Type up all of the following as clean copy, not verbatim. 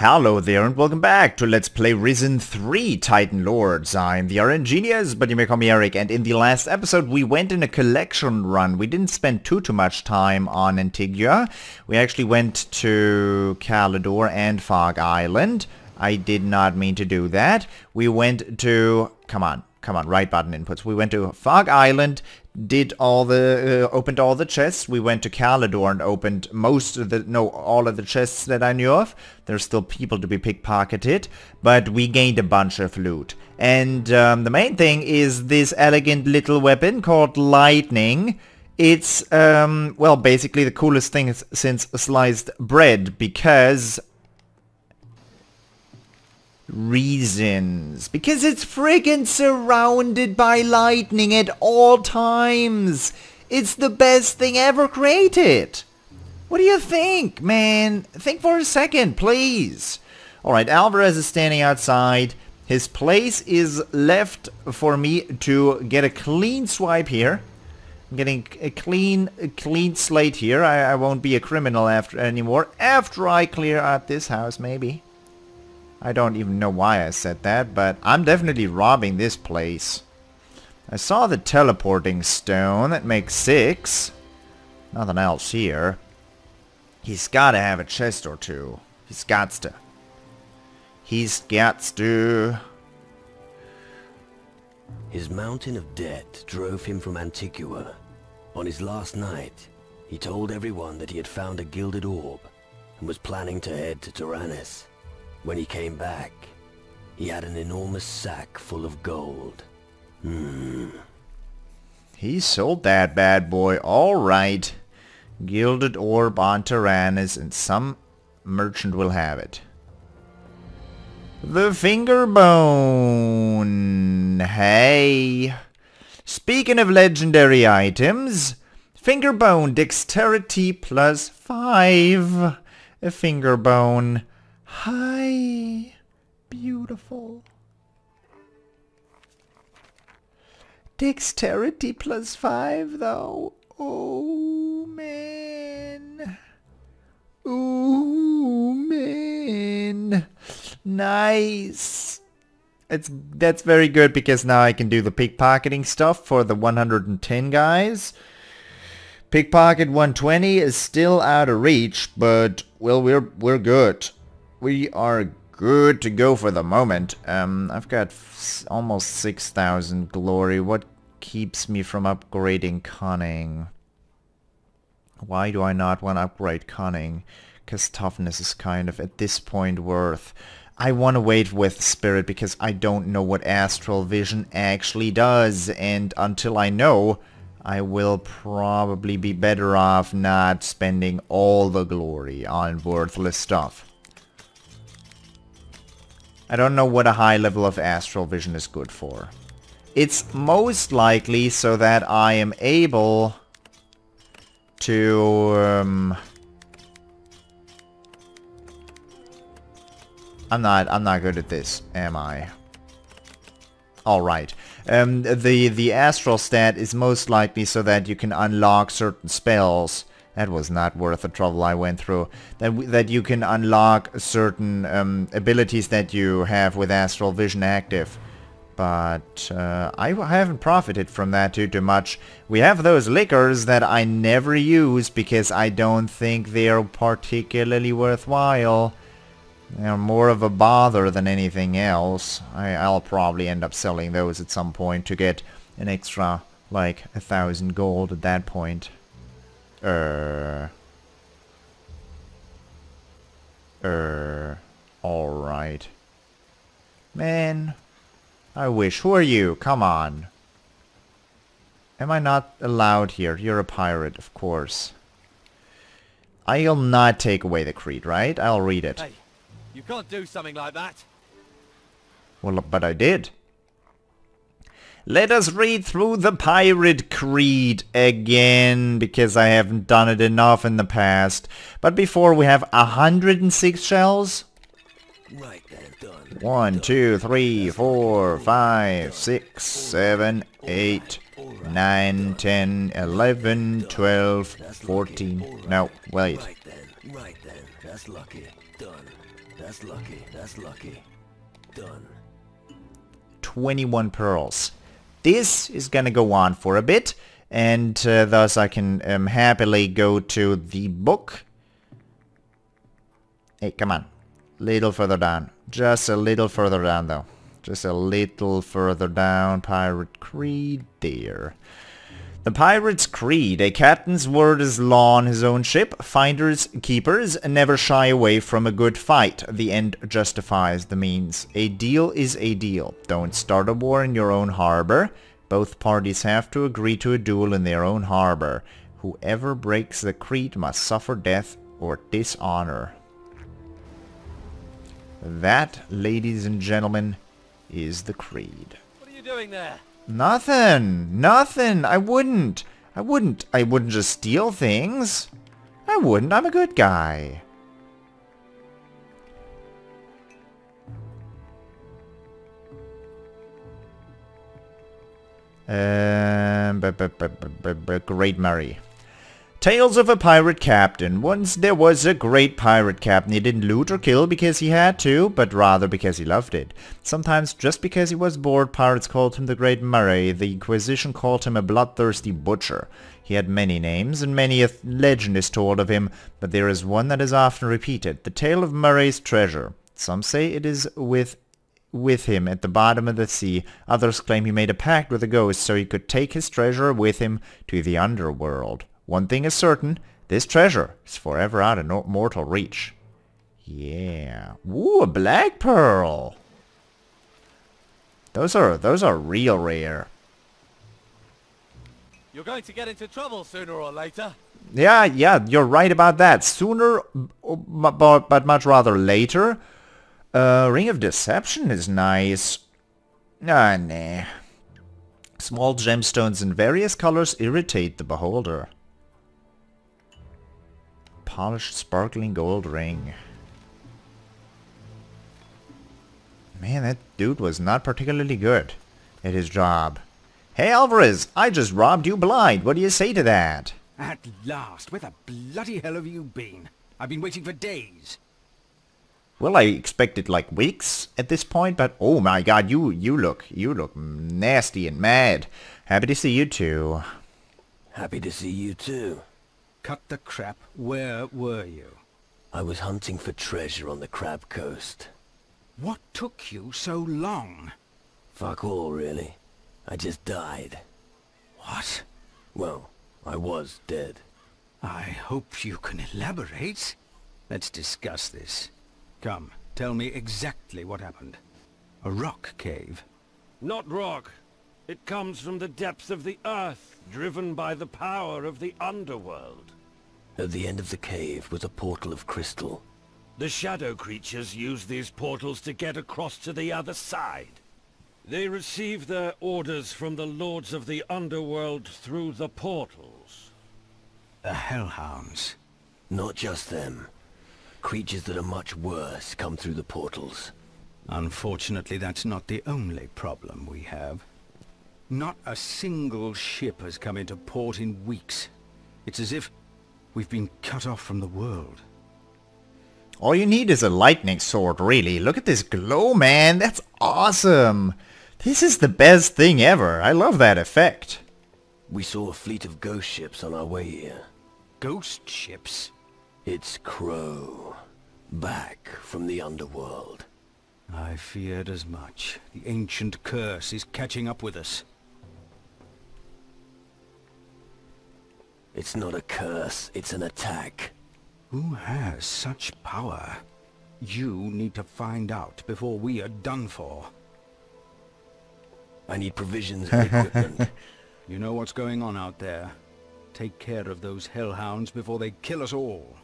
Hello there and welcome back to Let's Play Risen 3 Titan Lords. I'm the RNGenius, but you may call me Eric, and in the last episode we went in a collection run. We didn't spend too much time on Antigua. We actually went to Calidor and Fog Island. I did not mean to do that. We went to... Come on, right button inputs. We went to Fog Island, did all the opened all the chests. We went to Calidor and opened all of the chests that I knew of. There's still people to be pickpocketed, but we gained a bunch of loot. And the main thing is this elegant little weapon called Lightning. It's well, basically the coolest thing since sliced bread, because reasons. Because it's friggin' surrounded by lightning at all times. It's the best thing ever created. What do you think, man? Think for a second, please. Alright, Alvarez is standing outside. His place is left for me to get a clean swipe here. I'm getting a clean slate here. I won't be a criminal anymore after I clear out this house, maybe. I don't even know why I said that, but I'm definitely robbing this place. I saw the teleporting stone. That makes 6. Nothing else here. He's gotta have a chest or two. He's gots to. His mountain of debt drove him from Antigua. On his last night, he told everyone that he had found a gilded orb and was planning to head to Tyrannus. When he came back, he had an enormous sack full of gold. He sold that bad boy. Alright. Gilded orb on Tyrannus, and some merchant will have it. The finger bone. Hey. Speaking of legendary items, finger bone, dexterity plus 5. A finger bone. Hi, beautiful. Dexterity plus 5 though. Oh man. Ooh man. Nice. That's very good, because now I can do the pickpocketing stuff for the 110 guys. Pickpocket 120 is still out of reach, but well, we're good. We are good to go for the moment. I've got almost 6,000 glory. What keeps me from upgrading cunning? Why do I not want to upgrade cunning? Because toughness is kind of at this point worth. I want to wait with spirit because I don't know what astral vision actually does, and until I know, I will probably be better off not spending all the glory on worthless stuff. I don't know what a high level of astral vision is good for. It's most likely so that I am able to I'm not good at this, am I? Alright. The astral stat is most likely so that you can unlock certain spells. That was not worth the trouble I went through. That you can unlock certain abilities that you have with astral vision active. But I haven't profited from that too much. We have those liquors that I never use because I don't think they're particularly worthwhile. They're more of a bother than anything else. I'll probably end up selling those at some point to get an extra, like, 1,000 gold at that point. Alright. Man, I wish. Who are you? Come on. Am I not allowed here? You're a pirate, of course. I'll not take away the creed, right? I'll read it. Hey, you can't do something like that. Well, but I did. Let us read through the Pirate Creed again, because I haven't done it enough in the past. But before, we have 106 shells. Right then, done. 1, 2, 3, 4, 5, 6, 7, 8, 9, 10, 11, 12, 14. No, wait. Right then, that's lucky. Done. That's lucky. That's lucky. Done. 21 pearls. This is gonna go on for a bit, and thus I can happily go to the book. Hey, come on. Little further down. Just a little further down, though. Just a little further down. Pirate Creed. There. The Pirate's Creed. A captain's word is law on his own ship. Finders, keepers, never shy away from a good fight. The end justifies the means. A deal is a deal. Don't start a war in your own harbor. Both parties have to agree to a duel in their own harbor. Whoever breaks the creed must suffer death or dishonor. That, ladies and gentlemen, is the creed. What are you doing there? Nothing. Nothing. I wouldn't just steal things. I wouldn't. I'm a good guy. Great Murray. Tales of a Pirate Captain. Once there was a great pirate captain. He didn't loot or kill because he had to, but rather because he loved it. Sometimes just because he was bored, pirates called him the Great Murray. The Inquisition called him a bloodthirsty butcher. He had many names, and many a legend is told of him, but there is one that is often repeated. The tale of Murray's treasure. Some say it is with him at the bottom of the sea. Others claim he made a pact with a ghost so he could take his treasure with him to the Underworld. One thing is certain, this treasure is forever out of mortal reach. Yeah. Ooh, a black pearl. Those are real rare. You're going to get into trouble sooner or later. Yeah, you're right about that. Sooner, but much rather later. Ring of Deception is nice. Ah, nah. Small gemstones in various colors irritate the beholder. Polished sparkling gold ring. Man, that dude was not particularly good at his job. Hey Alvarez, I just robbed you blind. What do you say to that? At last, where the bloody hell have you been? I've been waiting for days. Well, I expected like weeks at this point, but oh my god, you look nasty and mad. Happy to see you too. Happy to see you too. Cut the crap. Where were you? I was hunting for treasure on the Crab Coast. What took you so long? Fuck all, really. I just died. What? Well, I was dead. I hope you can elaborate. Let's discuss this. Come, tell me exactly what happened. A rock cave? Not rock. It comes from the depths of the earth, driven by the power of the Underworld. At the end of the cave was a portal of crystal. The shadow creatures use these portals to get across to the other side. They receive their orders from the lords of the Underworld through the portals. The Hellhounds. Not just them. Creatures that are much worse come through the portals. Unfortunately, that's not the only problem we have. Not a single ship has come into port in weeks. It's as if we've been cut off from the world. All you need is a lightning sword, really. Look at this glow, man. That's awesome. This is the best thing ever. I love that effect. We saw a fleet of ghost ships on our way here. Ghost ships? It's Crow. Back from the Underworld. I feared as much. The ancient curse is catching up with us. It's not a curse, it's an attack. Who has such power? You need to find out before we are done for. I need provisions and equipment. You know what's going on out there. Take care of those hellhounds before they kill us all.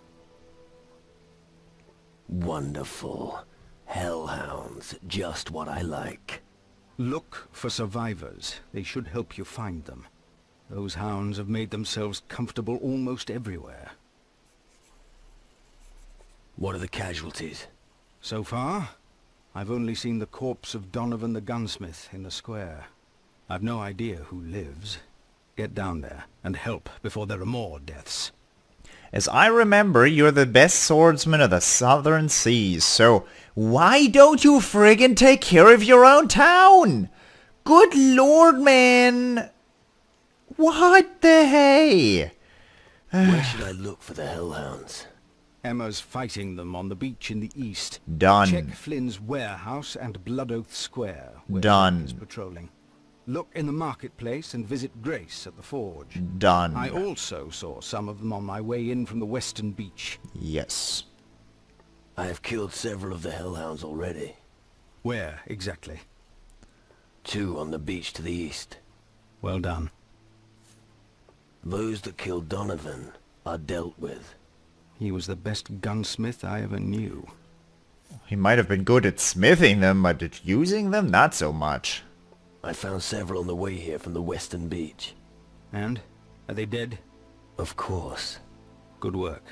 Wonderful. Hellhounds, just what I like. Look for survivors. They should help you find them. Those hounds have made themselves comfortable almost everywhere. What are the casualties? So far, I've only seen the corpse of Donovan the gunsmith in the square. I've no idea who lives. Get down there and help before there are more deaths. As I remember, you're the best swordsman of the southern seas, so why don't you friggin' take care of your own town? Good lord, man! What the hey? Where should I look for the hellhounds? Emma's fighting them on the beach in the east. Done. Check Flynn's warehouse and Blood Oath Square, where Done. is patrolling. Look in the marketplace and visit Grace at the forge. Done. I also saw some of them on my way in from the western beach. Yes. I have killed several of the hellhounds already. Where, exactly? 2 on the beach to the east. Well done. Those that killed Donovan are dealt with. He was the best gunsmith I ever knew. He might have been good at smithing them, but at using them, not so much. I found several on the way here from the western beach. And? Are they dead? Of course. Good work.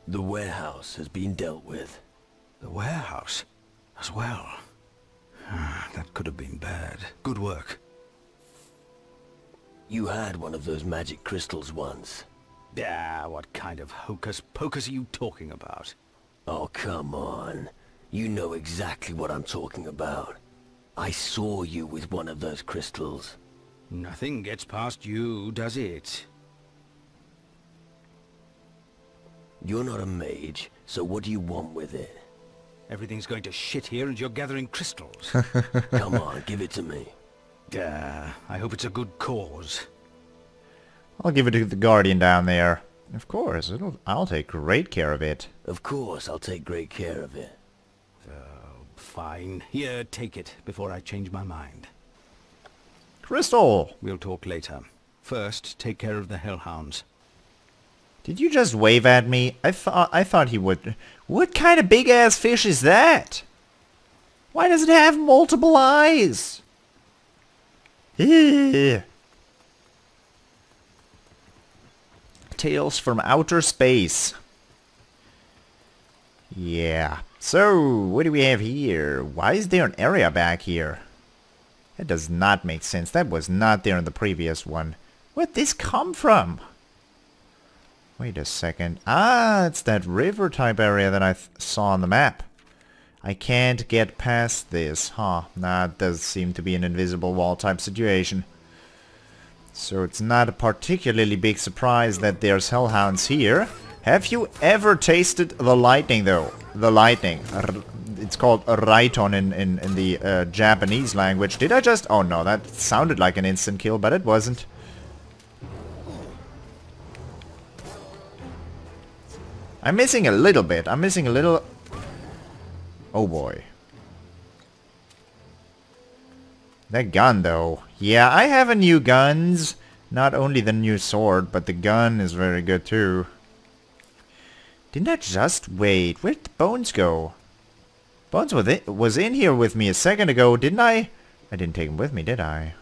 The warehouse has been dealt with. The warehouse? As well. That could have been bad. Good work. You had one of those magic crystals once. What kind of hocus-pocus are you talking about? Oh, come on. You know exactly what I'm talking about. I saw you with one of those crystals. Nothing gets past you, does it? You're not a mage, so what do you want with it? Everything's going to shit here and you're gathering crystals. Come on, give it to me. I hope it's a good cause. I'll give it to the Guardian down there. Of course, I'll take great care of it. Of course, I'll take great care of it. Fine. Here, take it, before I change my mind. Crystal! We'll talk later. First, take care of the hellhounds. Did you just wave at me? I thought he would. What kind of big-ass fish is that? Why does it have multiple eyes? Ew. Tales from outer space. Yeah. So, what do we have here? Why is there an area back here? That does not make sense. That was not there in the previous one. Where'd this come from? Wait a second. Ah, it's that river type area that I saw on the map. I can't get past this. Huh. That does seem to be an invisible wall type situation. So it's not a particularly big surprise that there's hellhounds here. Have you ever tasted the lightning though? The lightning. It's called raiton in the Japanese language. Did I just... Oh no, that sounded like an instant kill, but it wasn't. I'm missing a little bit. I'm missing a little... Oh boy. That gun though. Yeah, I have a new guns. Not only the new sword, but the gun is very good too. Didn't I just... Wait, where'd the Bones go? Bones was in here with me a second ago, didn't I? I didn't take him with me, did I?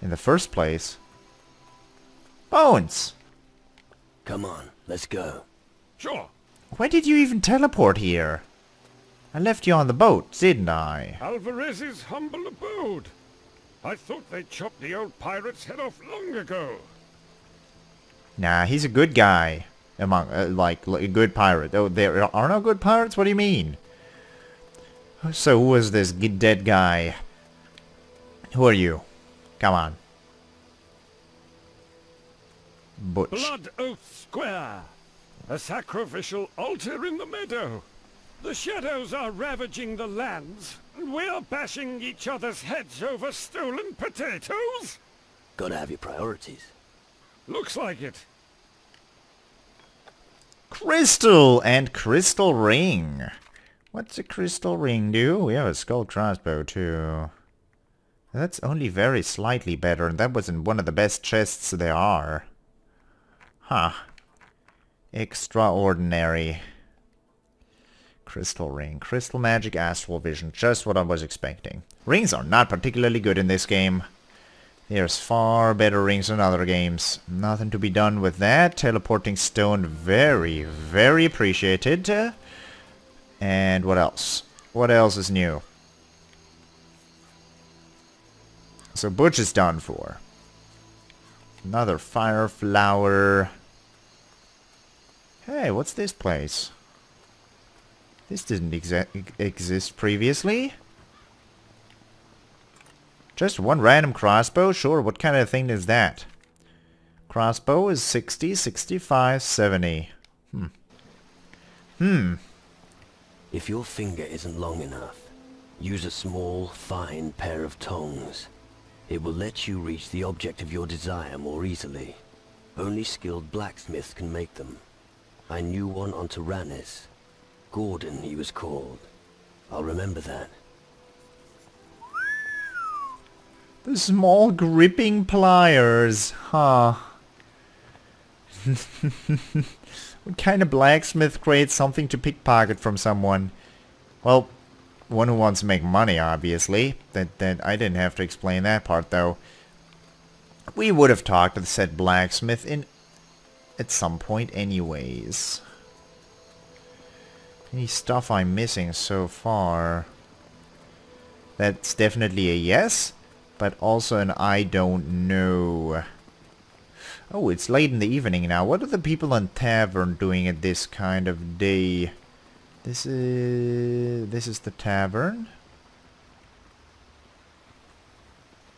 In the first place. Bones! Come on, let's go. Sure. Why did you even teleport here? I left you on the boat, didn't I? Alvarez's humble abode. I thought they chopped the old pirate's head off long ago. Nah, he's a good guy. Among, like a good pirate. Oh, there are no good pirates? What do you mean? So who is this dead guy? Who are you? Come on. Butch. Blood Oath Square. A sacrificial altar in the meadow. The shadows are ravaging the lands, and we're bashing each other's heads over stolen potatoes? Gotta have your priorities. Looks like it. Crystal and crystal ring. What's a crystal ring do? We have a skull crossbow too. That's only very slightly better, and that was in one of the best chests there are. Huh. Extraordinary. Crystal ring. Crystal magic, astral vision. Just what I was expecting. Rings are not particularly good in this game. There's far better rings in other games. Nothing to be done with that. Teleporting stone, very, very appreciated. And what else? What else is new? So Butch is done for. Another fire flower. Hey, what's this place? This didn't exist previously. Just one random crossbow? Sure, what kind of thing is that? Crossbow is 60, 65, 70. If your finger isn't long enough, use a small, fine pair of tongs. It will let you reach the object of your desire more easily. Only skilled blacksmiths can make them. I knew one on Tyrannus. Gordon, he was called. I'll remember that. The small gripping pliers. Huh. What kind of blacksmith creates something to pickpocket from someone? Well, one who wants to make money, obviously. That I didn't have to explain that part, though. We would have talked to the said blacksmith at some point anyways. Any stuff I'm missing so far? That's definitely a yes, but also an I don't know. Oh, it's late in the evening now. What are the people in tavern doing at this kind of day? This is the tavern.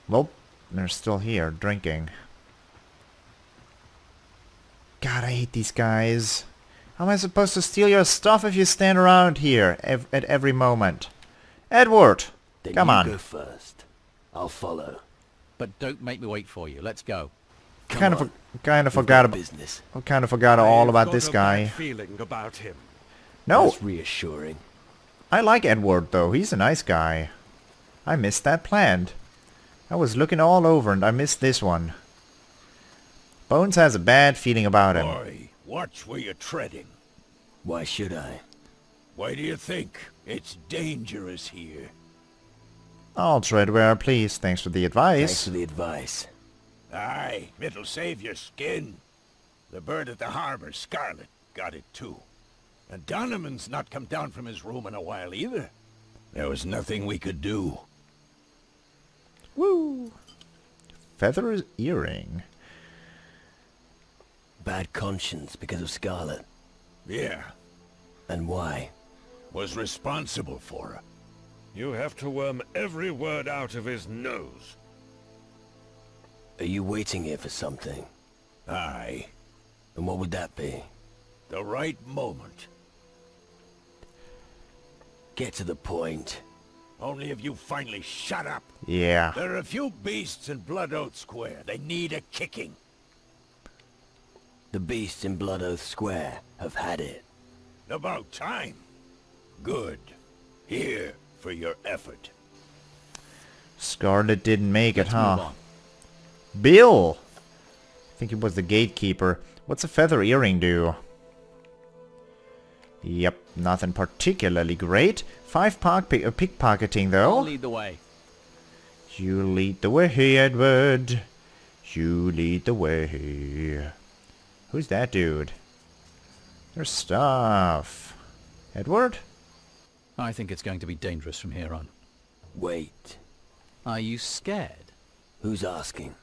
Well, they're still here drinking. God, I hate these guys. How am I supposed to steal your stuff if you stand around here at every moment? Edward, Then come you on. go first. I'll follow. But don't make me wait for you. Let's go. Come Kind on. of We've forgot got about. business. I kind of forgot all about this I've guy. got a bad feeling about him. No, That's reassuring. I like Edward though. He's a nice guy. I missed that plant. I was looking all over and I missed this one. Bones has a bad feeling about him. Boy, watch where you're treading. Why should I? Why do you think? It's dangerous here. I'll tread where I please. Thanks for the Thanks advice. for the advice. Aye, it'll save your skin. The bird at the harbor, Scarlet, got it too. And Donovan's not come down from his room in a while either. There was nothing we could do. Woo! Feather earring. Bad conscience because of Scarlet. Yeah, And why? was responsible for her. You have to worm every word out of his nose. Are you waiting here for something? Aye, And what would that be? the right moment. Get to the point. Only if you finally shut up. Yeah. There are a few beasts in Blood Oath Square. They need a kicking. The beasts in Blood Oath Square have had it. About time. Good. Here for your effort. Scarlet didn't make it, Let's move huh? on. Bill! I think he was the gatekeeper. What's a feather earring do? Yep, nothing particularly great. 5 pickpocketing I'll though. lead the way. You lead the way, Edward. You lead the way. Who's that dude? There's stuff. Edward? I think it's going to be dangerous from here on. Wait. Are you scared? Who's asking?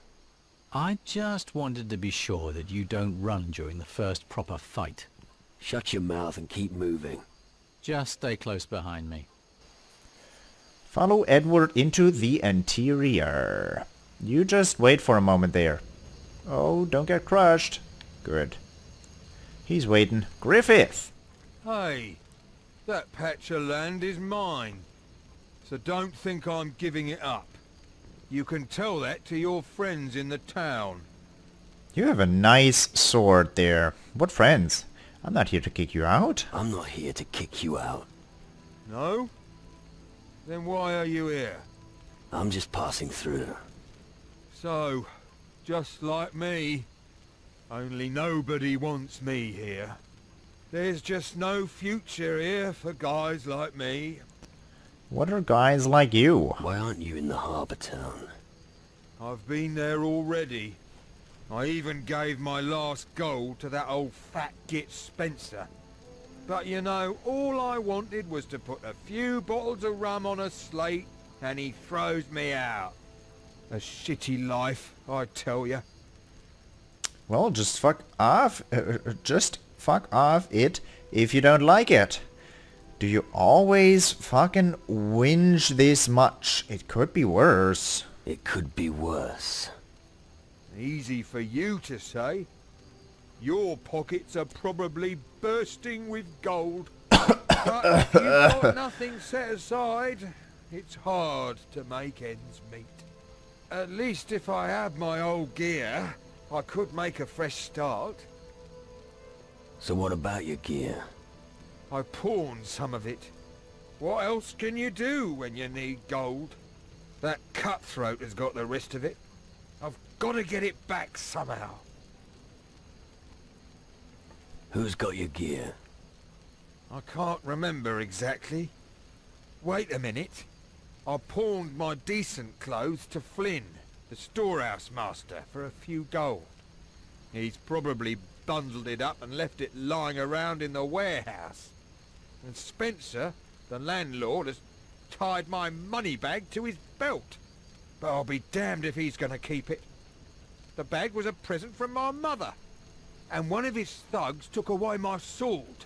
I just wanted to be sure that you don't run during the first proper fight. Shut your mouth and keep moving. Just stay close behind me. Follow Edward into the interior. You just wait for a moment there. Oh, don't get crushed. Good. He's waiting. Griffith! Hey, that patch of land is mine. So don't think I'm giving it up. You can tell that to your friends in the town. You have a nice sword there. What friends? I'm not here to kick you out. I'm not here to kick you out. No? Then why are you here? I'm just passing through. So, just like me. Only nobody wants me here. There's just no future here for guys like me. What are guys like you? Why aren't you in the harbor town? I've been there already. I even gave my last gold to that old fat git Spencer. But you know, all I wanted was to put a few bottles of rum on a slate, and he throws me out. A shitty life, I tell you. Well, just fuck off. Just fuck off it if you don't like it. Do you always fucking whinge this much? It could be worse. It could be worse. Easy for you to say. Your pockets are probably bursting with gold. But if you've got nothing set aside, it's hard to make ends meet. At least if I had my old gear, I could make a fresh start. So what about your gear? I pawned some of it. What else can you do when you need gold? That cutthroat has got the rest of it. I've got to get it back somehow. Who's got your gear? I can't remember exactly. Wait a minute. I pawned my decent clothes to Flynn, the storehouse master, for a few gold. He's probably bundled it up and left it lying around in the warehouse. And Spencer, the landlord, has tied my money bag to his belt. But I'll be damned if he's going to keep it. The bag was a present from my mother. And one of his thugs took away my sword.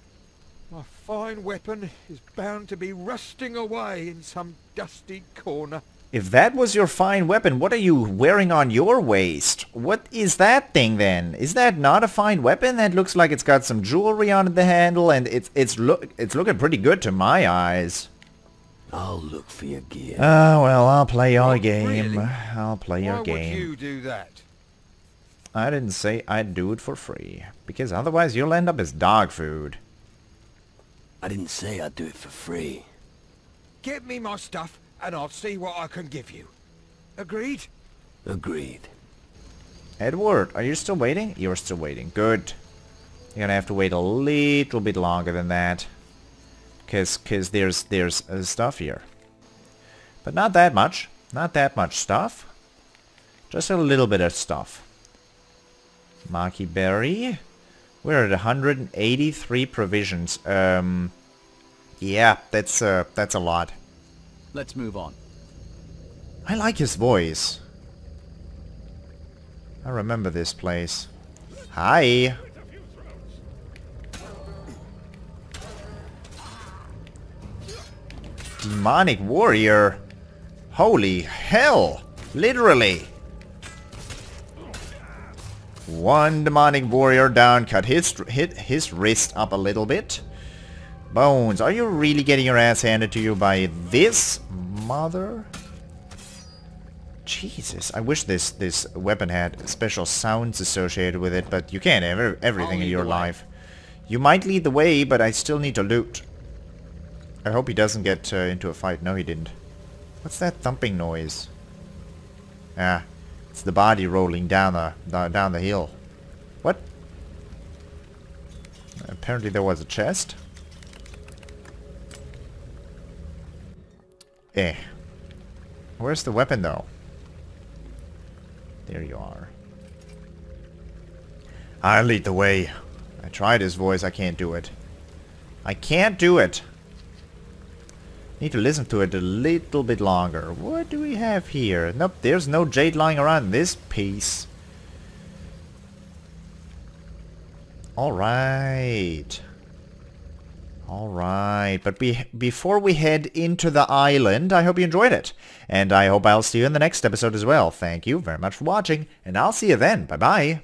My fine weapon is bound to be rusting away in some dusty corner. If that was your fine weapon, what are you wearing on your waist? What is that thing then? Is that not a fine weapon? That looks like it's got some jewelry on the handle, and it's looking pretty good to my eyes. I'll look for your gear. Oh, well, I'll play your What, game. really? I'll play your Why game. would you do that? I didn't say I'd do it for free, because otherwise you'll end up as dog food. I didn't say I'd do it for free. Get me my stuff, and I'll see what I can give you. Agreed? Agreed. Edward, are you still waiting? You're still waiting. Good. You're gonna have to wait a little bit longer than that. Cause there's stuff here. But not that much. Not that much stuff. Just a little bit of stuff. Maki berry. We're at 183 provisions. Yeah, that's a lot. Let's move on. I like his voice. I remember this place. Hi. Demonic warrior. Holy hell. Literally. One demonic warrior down, hit his wrist up a little bit. Bones, are you really getting your ass handed to you by this mother? Jesus, I wish this weapon had special sounds associated with it, but you can't have everything in your life. You might lead the way, but I still need to loot. I hope he doesn't get into a fight. No, he didn't. What's that thumping noise? Ah. It's the body rolling down the hill. What? Apparently there was a chest. Where's the weapon though? There you are. I'll lead the way. I tried his voice, I can't do it. I can't do it. Need to listen to it a little bit longer. What do we have here? Nope, there's no jade lying around this piece. Alright. Alright, but before we head into the island, I hope you enjoyed it. And I hope I'll see you in the next episode as well. Thank you very much for watching, and I'll see you then. Bye-bye.